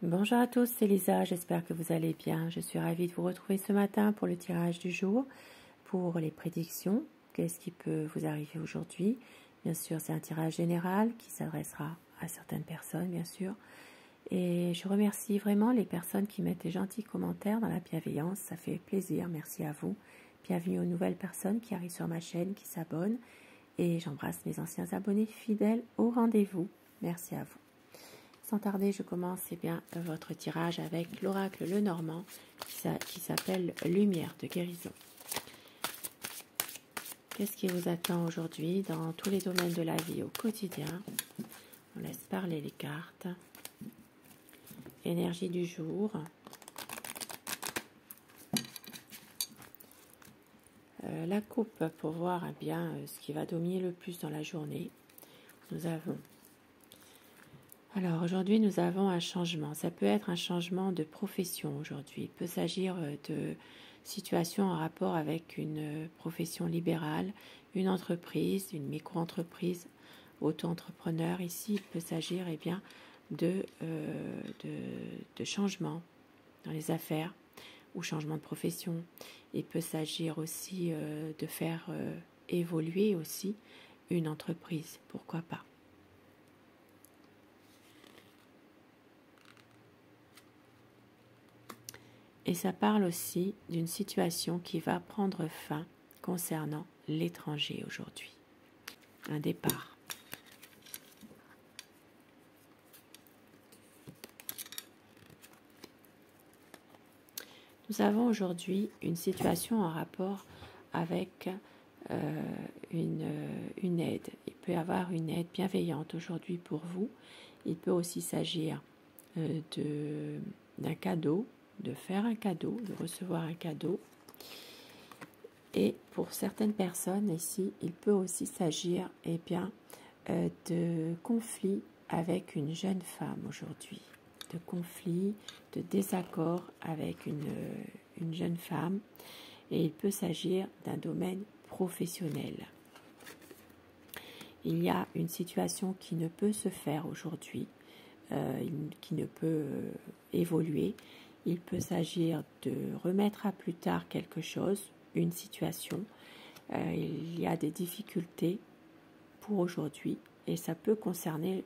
Bonjour à tous, c'est Lisa, j'espère que vous allez bien. Je suis ravie de vous retrouver ce matin pour le tirage du jour, pour les prédictions. Qu'est-ce qui peut vous arriver aujourd'hui? Bien sûr, c'est un tirage général qui s'adressera à certaines personnes, bien sûr. Et je remercie vraiment les personnes qui mettent des gentils commentaires dans la bienveillance, ça fait plaisir, merci à vous. Bienvenue aux nouvelles personnes qui arrivent sur ma chaîne, qui s'abonnent. Et j'embrasse mes anciens abonnés fidèles au rendez-vous. Merci à vous. Sans tarder, je commence votre tirage avec l'oracle Lenormand qui s'appelle Lumière de guérison. Qu'est-ce qui vous attend aujourd'hui dans tous les domaines de la vie au quotidien? On laisse parler les cartes. Énergie du jour. La coupe pour voir ce qui va dominer le plus dans la journée. Alors aujourd'hui nous avons un changement, ça peut être un changement de profession aujourd'hui, il peut s'agir de situations en rapport avec une profession libérale, une entreprise, une micro-entreprise, auto-entrepreneur. Ici il peut s'agir de changement dans les affaires ou changement de profession. Il peut s'agir aussi de faire évoluer aussi une entreprise, pourquoi pas. Et ça parle aussi d'une situation qui va prendre fin concernant l'étranger aujourd'hui. Un départ. Nous avons aujourd'hui une situation en rapport avec une aide. Il peut y avoir une aide bienveillante aujourd'hui pour vous. Il peut aussi s'agir d'un cadeau, de faire un cadeau, de recevoir un cadeau. Et pour certaines personnes ici, il peut aussi s'agir de conflits avec une jeune femme aujourd'hui, de conflits, de désaccords avec une jeune femme, et il peut s'agir d'un domaine professionnel. Il y a une situation qui ne peut se faire aujourd'hui, qui ne peut évoluer. Il peut s'agir de remettre à plus tard quelque chose, une situation. Il y a des difficultés pour aujourd'hui et ça peut concerner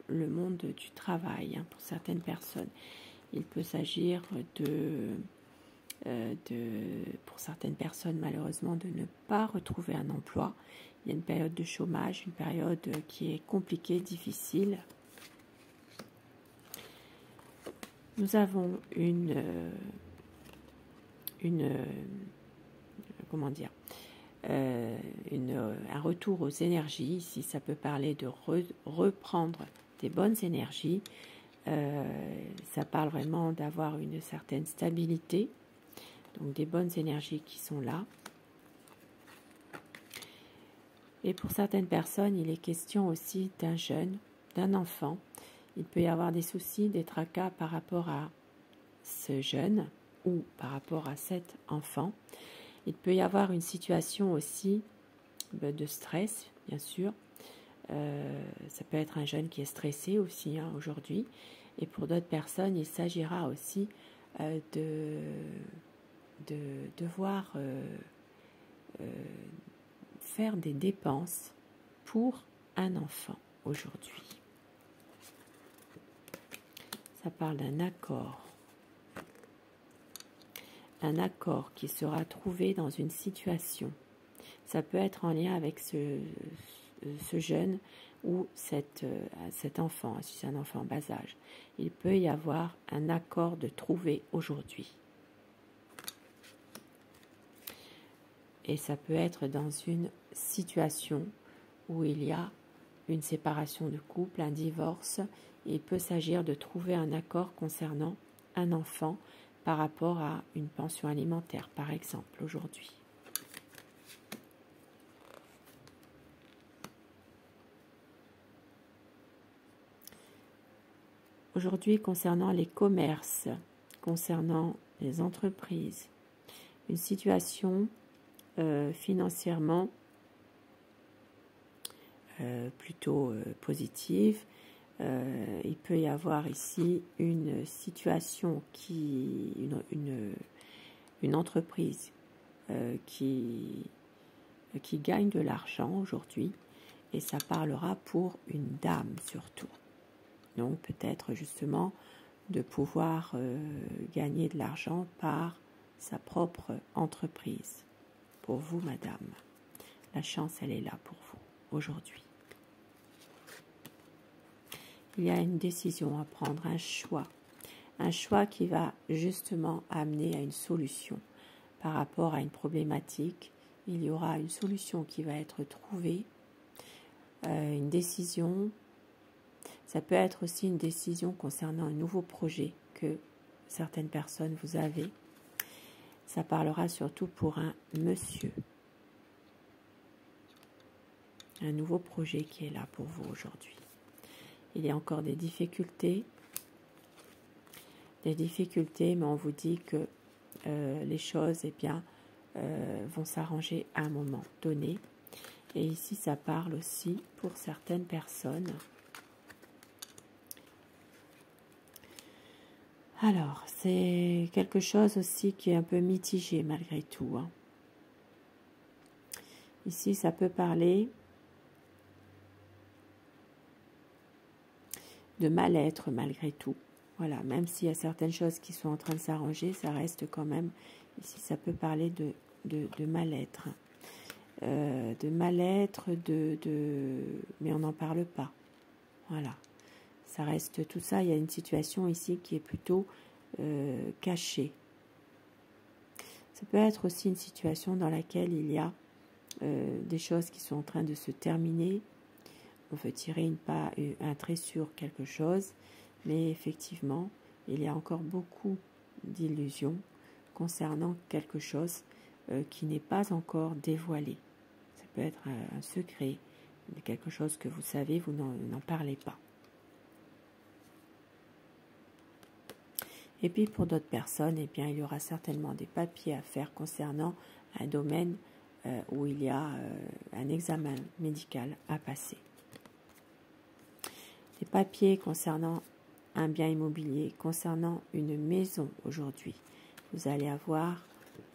le monde du travail pour certaines personnes. Il peut s'agir pour certaines personnes malheureusement de ne pas retrouver un emploi. Il y a une période de chômage, une période qui est compliquée, difficile. Nous avons un retour aux énergies. Ici, ça peut parler de reprendre des bonnes énergies. Ça parle vraiment d'avoir une certaine stabilité. Donc, des bonnes énergies qui sont là. Et pour certaines personnes, il est question aussi d'un jeune, d'un enfant. Il peut y avoir des soucis, des tracas par rapport à ce jeune ou par rapport à cet enfant. Il peut y avoir une situation aussi de stress, bien sûr. Ça peut être un jeune qui est stressé aussi aujourd'hui. Et pour d'autres personnes, il s'agira aussi de devoir faire des dépenses pour un enfant aujourd'hui. Ça parle d'un accord. Un accord qui sera trouvé dans une situation. Ça peut être en lien avec ce jeune ou cet enfant, si c'est un enfant en bas âge. Il peut y avoir un accord de trouver aujourd'hui. Et ça peut être dans une situation où il y a une séparation de couple, un divorce. Il peut s'agir de trouver un accord concernant un enfant par rapport à une pension alimentaire, par exemple, aujourd'hui. Aujourd'hui, concernant les commerces, concernant les entreprises, une situation financièrement plutôt positive, il peut y avoir ici une situation une entreprise qui gagne de l'argent aujourd'hui, et ça parlera pour une dame surtout. Donc peut-être justement de pouvoir gagner de l'argent par sa propre entreprise. Pour vous, madame, la chance, elle est là pour vous aujourd'hui. Il y a une décision à prendre, un choix qui va justement amener à une solution par rapport à une problématique. Il y aura une solution qui va être trouvée, une décision. Ça peut être aussi une décision concernant un nouveau projet que certaines personnes vous avez. Ça parlera surtout pour un monsieur. Un nouveau projet qui est là pour vous aujourd'hui. Il y a encore des difficultés, mais on vous dit que les choses vont s'arranger à un moment donné. Et ici, ça parle aussi pour certaines personnes. Alors, c'est quelque chose aussi qui est un peu mitigé malgré tout. Ici, ça peut parler de mal-être malgré tout. Voilà, même s'il y a certaines choses qui sont en train de s'arranger, ça reste quand même, ici ça peut parler de mal-être. Mais on n'en parle pas. Voilà, ça reste tout ça, il y a une situation ici qui est plutôt cachée. Ça peut être aussi une situation dans laquelle il y a des choses qui sont en train de se terminer. On veut tirer un trait sur quelque chose, mais effectivement, il y a encore beaucoup d'illusions concernant quelque chose qui n'est pas encore dévoilé. Ça peut être un secret, quelque chose que vous savez, vous n'en parlez pas. Et puis pour d'autres personnes, il y aura certainement des papiers à faire concernant un domaine où il y a un examen médical à passer. Des papiers concernant un bien immobilier, concernant une maison aujourd'hui. Vous allez avoir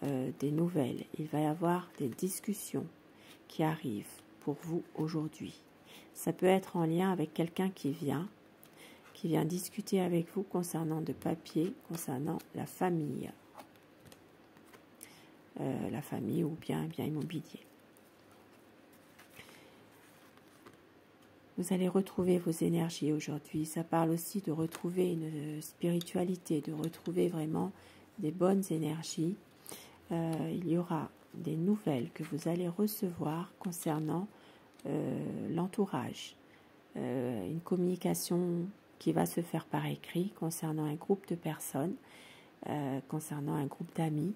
des nouvelles, il va y avoir des discussions qui arrivent pour vous aujourd'hui. Ça peut être en lien avec quelqu'un qui vient discuter avec vous concernant de papiers, concernant la famille ou bien un bien immobilier. Vous allez retrouver vos énergies aujourd'hui. Ça parle aussi de retrouver une spiritualité, de retrouver vraiment des bonnes énergies. Il y aura des nouvelles que vous allez recevoir concernant l'entourage. Une communication qui va se faire par écrit concernant un groupe de personnes, concernant un groupe d'amis.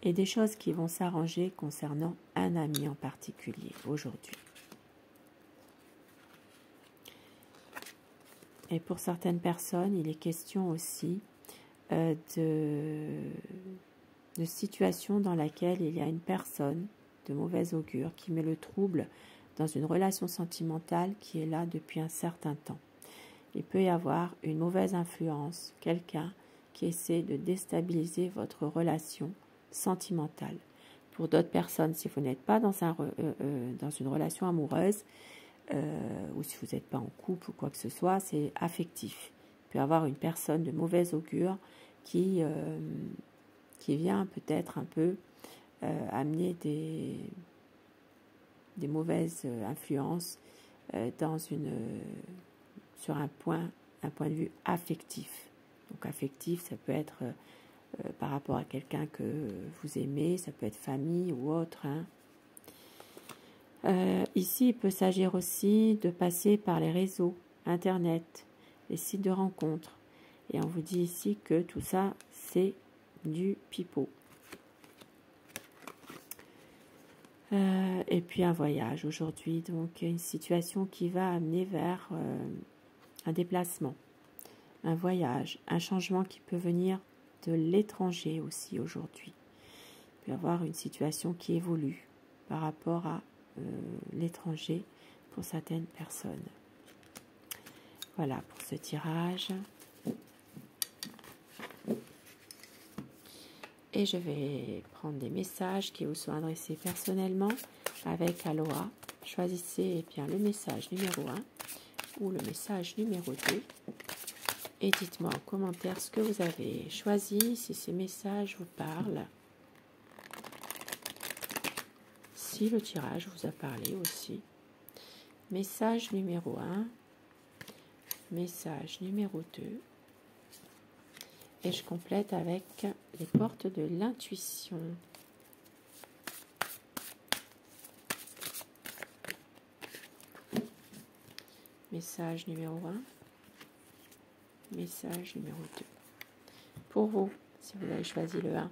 Et des choses qui vont s'arranger concernant un ami en particulier aujourd'hui. Et pour certaines personnes, il est question aussi de situations dans laquelle il y a une personne de mauvaise augure qui met le trouble dans une relation sentimentale qui est là depuis un certain temps. Il peut y avoir une mauvaise influence, quelqu'un qui essaie de déstabiliser votre relation sentimentale. Pour d'autres personnes, si vous n'êtes pas dans une relation amoureuse ou si vous n'êtes pas en couple ou quoi que ce soit, c'est affectif. Il peut y avoir une personne de mauvaise augure qui vient peut-être un peu amener des mauvaises influences sur un point de vue affectif. Donc affectif, ça peut être par rapport à quelqu'un que vous aimez, ça peut être famille ou autre. Ici, il peut s'agir aussi de passer par les réseaux, Internet, les sites de rencontres. Et on vous dit ici que tout ça, c'est du pipeau. Et puis un voyage aujourd'hui, donc une situation qui va amener vers un déplacement, un voyage, un changement qui peut venir de l'étranger aussi aujourd'hui. Il peut y avoir une situation qui évolue par rapport à l'étranger, pour certaines personnes. Voilà pour ce tirage. Et je vais prendre des messages qui vous sont adressés personnellement avec Aloha. Choisissez bien le message numéro 1 ou le message numéro 2. Et dites-moi en commentaire ce que vous avez choisi, si ces messages vous parlent. Si le tirage vous a parlé aussi. Message numéro 1, message numéro 2. Et je complète avec les portes de l'intuition. Message numéro 1, message numéro 2. Pour vous, si vous avez choisi le 1.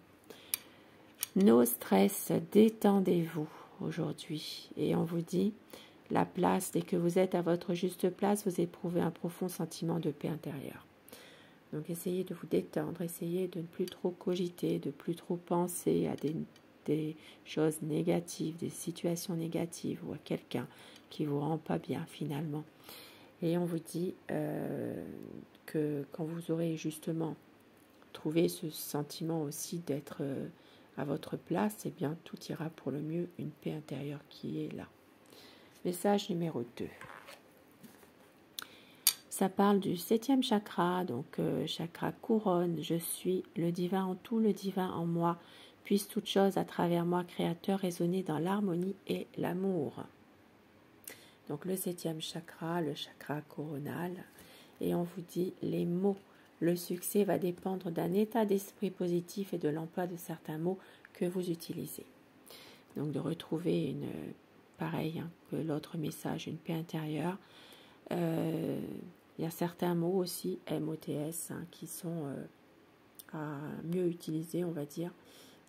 No stress, détendez-vous aujourd'hui. Et on vous dit, la place, dès que vous êtes à votre juste place, vous éprouvez un profond sentiment de paix intérieure. Donc essayez de vous détendre, essayez de ne plus trop cogiter, de ne plus trop penser à des choses négatives, des situations négatives ou à quelqu'un qui ne vous rend pas bien finalement. Et on vous dit que quand vous aurez justement trouvé ce sentiment aussi d'être à votre place, eh bien tout ira pour le mieux, une paix intérieure qui est là. Message numéro 2. Ça parle du 7e chakra, donc chakra couronne. Je suis le divin en tout, le divin en moi. Puisse toute chose à travers moi, créateur, résonner dans l'harmonie et l'amour. Donc le 7e chakra, le chakra coronal. Et on vous dit les mots. Le succès va dépendre d'un état d'esprit positif et de l'emploi de certains mots que vous utilisez. Donc de retrouver pareil que l'autre message, une paix intérieure. Il y a certains mots aussi, MOTS, qui sont à mieux utiliser, on va dire,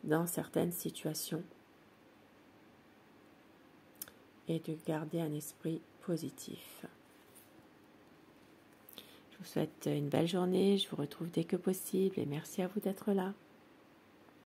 dans certaines situations. Et de garder un esprit positif. Je vous souhaite une belle journée, je vous retrouve dès que possible et merci à vous d'être là.